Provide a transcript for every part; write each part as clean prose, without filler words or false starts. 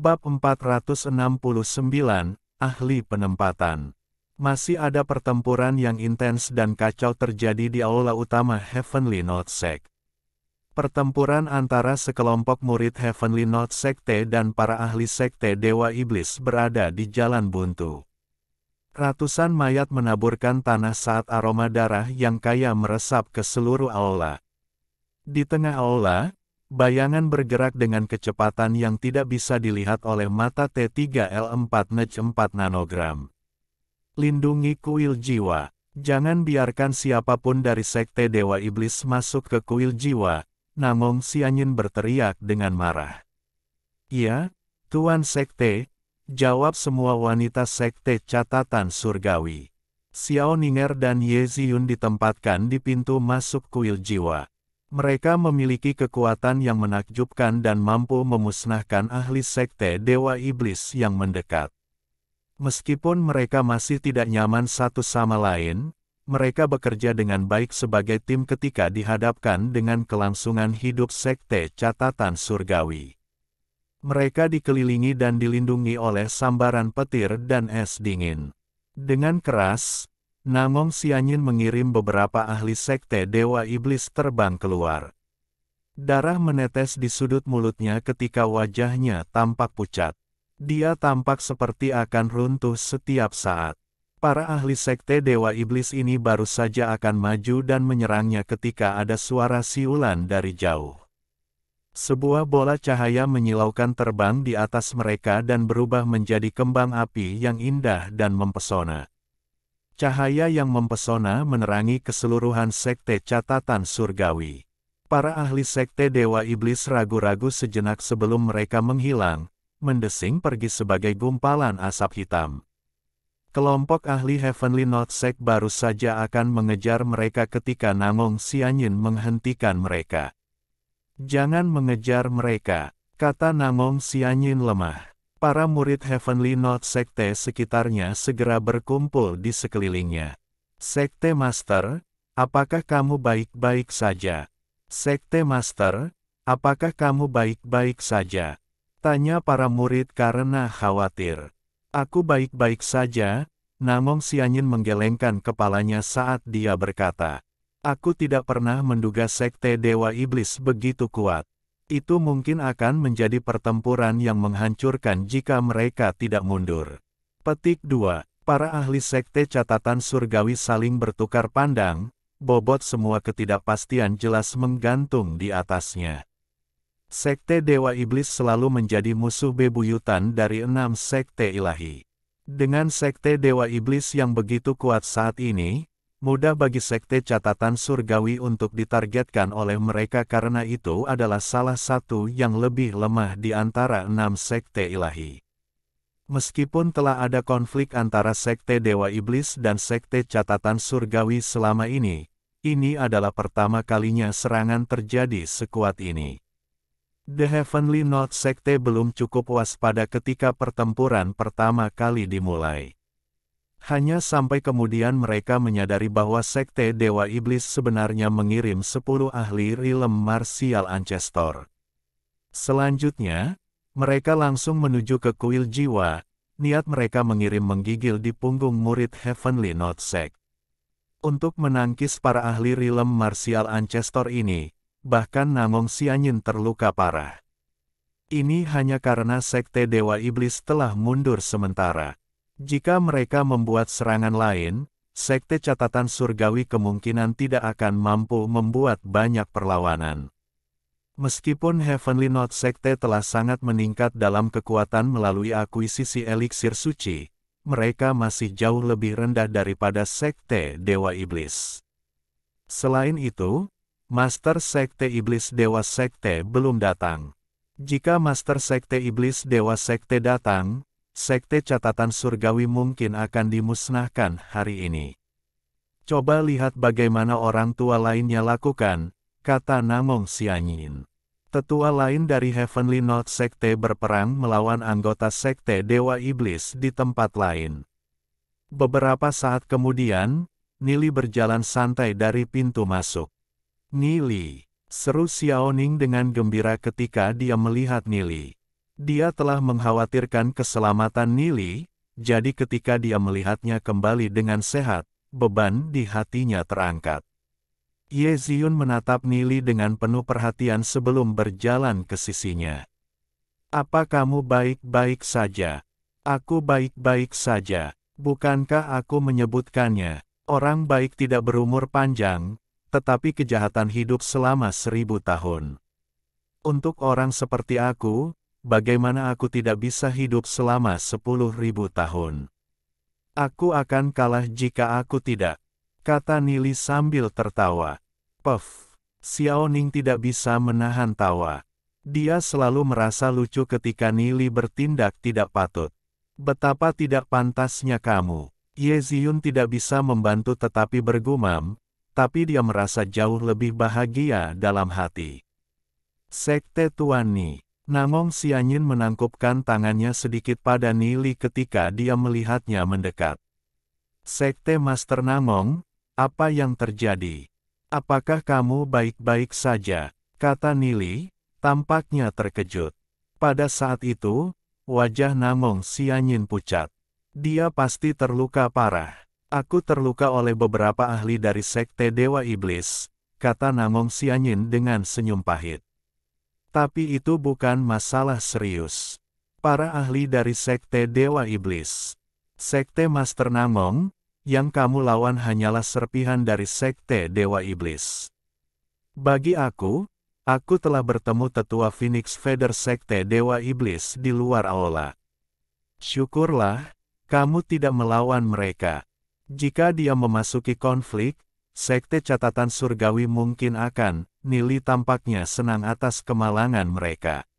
Bab 469, Ahli Penempatan. Masih ada pertempuran yang intens dan kacau terjadi di aula utama Heavenly Note Sect. Pertempuran antara sekelompok murid Heavenly Note Sekte dan para ahli sekte Dewa Iblis berada di jalan buntu. Ratusan mayat menaburkan tanah saat aroma darah yang kaya meresap ke seluruh aula. Di tengah aula, bayangan bergerak dengan kecepatan yang tidak bisa dilihat oleh mata T3L4-4 nanogram. Lindungi kuil jiwa. Jangan biarkan siapapun dari sekte Dewa Iblis masuk ke kuil jiwa, Namong Xianyin berteriak dengan marah. "Ya, Tuan Sekte," jawab semua wanita sekte catatan surgawi. Xiao Ninger dan Ye Ziyun ditempatkan di pintu masuk kuil jiwa. Mereka memiliki kekuatan yang menakjubkan dan mampu memusnahkan ahli sekte Dewa Iblis yang mendekat. Meskipun mereka masih tidak nyaman satu sama lain, mereka bekerja dengan baik sebagai tim ketika dihadapkan dengan kelangsungan hidup sekte catatan surgawi. Mereka dikelilingi dan dilindungi oleh sambaran petir dan es dingin. Dengan keras, Namong Xianyin mengirim beberapa ahli sekte Dewa Iblis terbang keluar. Darah menetes di sudut mulutnya ketika wajahnya tampak pucat. Dia tampak seperti akan runtuh setiap saat. Para ahli sekte Dewa Iblis ini baru saja akan maju dan menyerangnya ketika ada suara siulan dari jauh. Sebuah bola cahaya menyilaukan terbang di atas mereka dan berubah menjadi kembang api yang indah dan mempesona. Cahaya yang mempesona menerangi keseluruhan sekte catatan surgawi. Para ahli sekte Dewa Iblis ragu-ragu sejenak sebelum mereka menghilang, mendesing pergi sebagai gumpalan asap hitam. Kelompok ahli Heavenly Note Sect baru saja akan mengejar mereka ketika Namong Xianyin menghentikan mereka. "Jangan mengejar mereka," kata Namong Xianyin lemah. Para murid Heavenly Note Sekte sekitarnya segera berkumpul di sekelilingnya. "Sekte Master, apakah kamu baik-baik saja? Sekte Master, apakah kamu baik-baik saja?" tanya para murid karena khawatir. "Aku baik-baik saja," Namong Xianyin menggelengkan kepalanya saat dia berkata. "Aku tidak pernah menduga sekte Dewa Iblis begitu kuat. Itu mungkin akan menjadi pertempuran yang menghancurkan jika mereka tidak mundur." Petik 2. Para ahli sekte catatan surgawi saling bertukar pandang, bobot semua ketidakpastian jelas menggantung di atasnya. Sekte Dewa Iblis selalu menjadi musuh bebuyutan dari 6 sekte ilahi. Dengan sekte Dewa Iblis yang begitu kuat saat ini, mudah bagi sekte catatan surgawi untuk ditargetkan oleh mereka karena itu adalah salah satu yang lebih lemah di antara 6 sekte ilahi. Meskipun telah ada konflik antara sekte Dewa Iblis dan sekte catatan surgawi selama ini adalah pertama kalinya serangan terjadi sekuat ini. The Heavenly Note Sekte belum cukup waspada ketika pertempuran pertama kali dimulai. Hanya sampai kemudian mereka menyadari bahwa sekte Dewa Iblis sebenarnya mengirim 10 ahli Realm Martial Ancestor. Selanjutnya, mereka langsung menuju ke kuil jiwa, niat mereka mengirim menggigil di punggung murid Heavenly Note Sect. Untuk menangkis para ahli Realm Martial Ancestor ini, bahkan Namong Xianyin terluka parah. Ini hanya karena sekte Dewa Iblis telah mundur sementara. Jika mereka membuat serangan lain, sekte catatan surgawi kemungkinan tidak akan mampu membuat banyak perlawanan. Meskipun Heavenly Note Sekte telah sangat meningkat dalam kekuatan melalui akuisisi eliksir suci, mereka masih jauh lebih rendah daripada sekte Dewa Iblis. Selain itu, Master Sekte Iblis Dewa Sekte belum datang. Jika Master Sekte Iblis Dewa Sekte datang, sekte catatan surgawi mungkin akan dimusnahkan hari ini. "Coba lihat bagaimana orang tua lainnya lakukan," kata Namong Xianyin. Tetua lain dari Heavenly Note Sekte berperang melawan anggota sekte Dewa Iblis di tempat lain. Beberapa saat kemudian, Nili berjalan santai dari pintu masuk. "Nili," seru Xiaoning dengan gembira ketika dia melihat Nili. Dia telah mengkhawatirkan keselamatan Nili, jadi ketika dia melihatnya kembali dengan sehat, beban di hatinya terangkat. Ye Ziyun menatap Nili dengan penuh perhatian sebelum berjalan ke sisinya. Apa kamu baik-baik saja? Aku baik-baik saja. Bukankah aku menyebutkannya? Orang baik tidak berumur panjang, tetapi kejahatan hidup selama 1000 tahun. Untuk orang seperti aku, bagaimana aku tidak bisa hidup selama 10.000 tahun? Aku akan kalah jika aku tidak, kata Nili sambil tertawa. Puff, Xiao Ning tidak bisa menahan tawa. Dia selalu merasa lucu ketika Nili bertindak tidak patut. Betapa tidak pantasnya kamu. Ye Ziyun tidak bisa membantu tetapi bergumam, tapi dia merasa jauh lebih bahagia dalam hati. Sekte Tuan Ni. Namong Xianyin menangkupkan tangannya sedikit pada Nili ketika dia melihatnya mendekat. Sekte Master Namong, apa yang terjadi? Apakah kamu baik-baik saja? Kata Nili, tampaknya terkejut. Pada saat itu, wajah Namong Xianyin pucat. Dia pasti terluka parah. Aku terluka oleh beberapa ahli dari Sekte Dewa Iblis, kata Namong Xianyin dengan senyum pahit. Tapi itu bukan masalah serius. Para ahli dari Sekte Dewa Iblis. Sekte Master Namong, yang kamu lawan hanyalah serpihan dari Sekte Dewa Iblis. Bagi aku telah bertemu tetua Phoenix Feather Sekte Dewa Iblis di luar aula. Syukurlah, kamu tidak melawan mereka. Jika dia memasuki konflik, Sekte Catatan Surgawi mungkin akan, Nili tampaknya senang atas kemalangan mereka.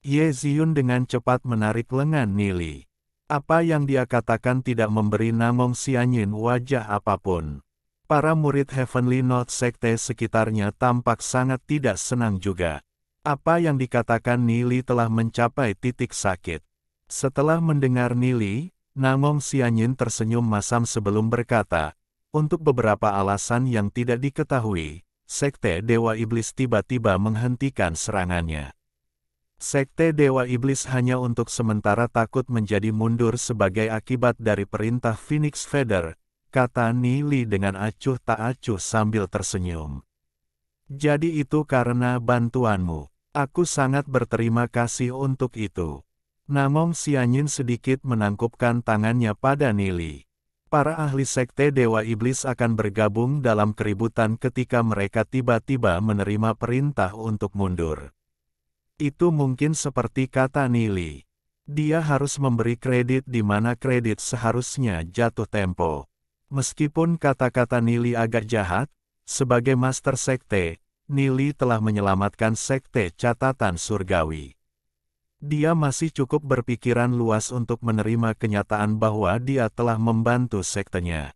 Ye Ziyun dengan cepat menarik lengan Nili. Apa yang dia katakan tidak memberi Namong Xianyin wajah apapun. Para murid Heavenly Note Sekte sekitarnya tampak sangat tidak senang juga. Apa yang dikatakan Nili telah mencapai titik sakit. Setelah mendengar Nili, Namong Xianyin tersenyum masam sebelum berkata, untuk beberapa alasan yang tidak diketahui, Sekte Dewa Iblis tiba-tiba menghentikan serangannya. Sekte Dewa Iblis hanya untuk sementara takut menjadi mundur sebagai akibat dari perintah Phoenix Feather, kata Nili dengan acuh tak acuh sambil tersenyum. Jadi itu karena bantuanmu. Aku sangat berterima kasih untuk itu. Namong Xianyin sedikit menangkupkan tangannya pada Nili. Para ahli Sekte Dewa Iblis akan bergabung dalam keributan ketika mereka tiba-tiba menerima perintah untuk mundur. Itu mungkin seperti kata Nili. Dia harus memberi kredit di mana kredit seharusnya jatuh tempo. Meskipun kata-kata Nili agak jahat, sebagai Master Sekte, Nili telah menyelamatkan Sekte Catatan Surgawi. Dia masih cukup berpikiran luas untuk menerima kenyataan bahwa dia telah membantu sektenya.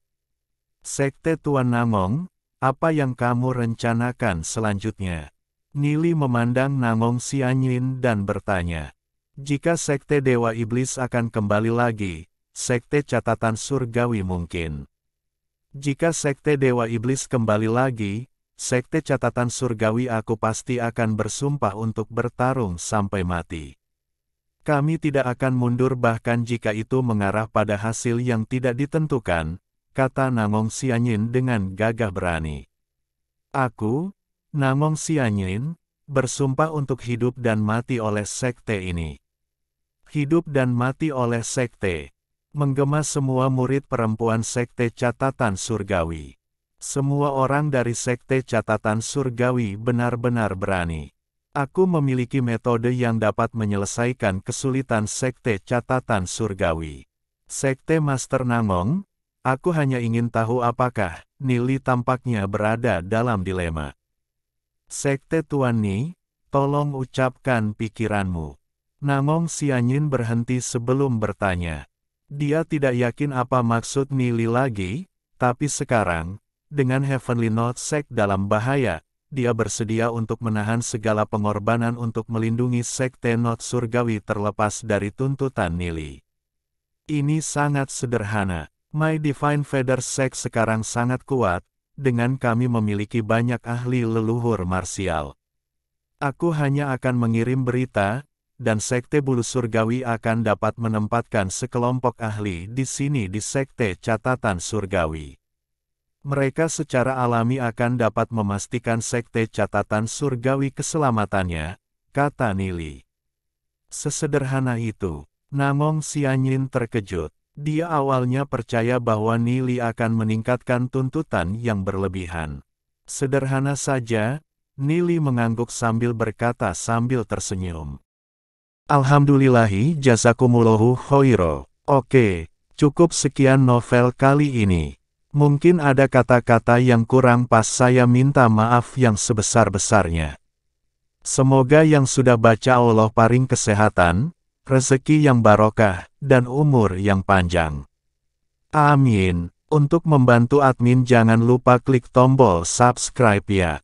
Sekte Tuan Namong, apa yang kamu rencanakan selanjutnya? Nili memandang Namong Xianyin dan bertanya. Jika Sekte Dewa Iblis akan kembali lagi, Sekte Catatan Surgawi mungkin. Jika Sekte Dewa Iblis kembali lagi, Sekte Catatan Surgawi aku pasti akan bersumpah untuk bertarung sampai mati. Kami tidak akan mundur bahkan jika itu mengarah pada hasil yang tidak ditentukan, kata Namong Xianyin dengan gagah berani. Aku, Namong Xianyin, bersumpah untuk hidup dan mati oleh sekte ini. Hidup dan mati oleh sekte. Menggema semua murid perempuan Sekte Catatan Surgawi. Semua orang dari Sekte Catatan Surgawi benar-benar berani. Aku memiliki metode yang dapat menyelesaikan kesulitan Sekte Catatan Surgawi. Sekte Master Namong, aku hanya ingin tahu apakah Nili tampaknya berada dalam dilema. Sekte Tuan Ni, tolong ucapkan pikiranmu. Namong Xianyin berhenti sebelum bertanya. Dia tidak yakin apa maksud Nili lagi, tapi sekarang, dengan Heavenly Note Sect dalam bahaya, dia bersedia untuk menahan segala pengorbanan untuk melindungi Sekte Note Surgawi terlepas dari tuntutan Nili. Ini sangat sederhana. My Divine Feather Sect sekarang sangat kuat, dengan kami memiliki banyak ahli leluhur marsial. Aku hanya akan mengirim berita, dan Sekte Bulu Surgawi akan dapat menempatkan sekelompok ahli di sini di Sekte Catatan Surgawi. Mereka secara alami akan dapat memastikan Sekte Catatan Surgawi keselamatannya, kata Nili. Sesederhana itu, Namong Xianyin terkejut. Dia awalnya percaya bahwa Nili akan meningkatkan tuntutan yang berlebihan. Sederhana saja, Nili mengangguk sambil berkata sambil tersenyum. Alhamdulillahi jazakumullahu khairo. Oke, cukup sekian novel kali ini. Mungkin ada kata-kata yang kurang pas, saya minta maaf yang sebesar-besarnya. Semoga yang sudah baca Allah paring kesehatan, rezeki yang barokah, dan umur yang panjang. Amin. Untuk membantu admin jangan lupa klik tombol subscribe ya.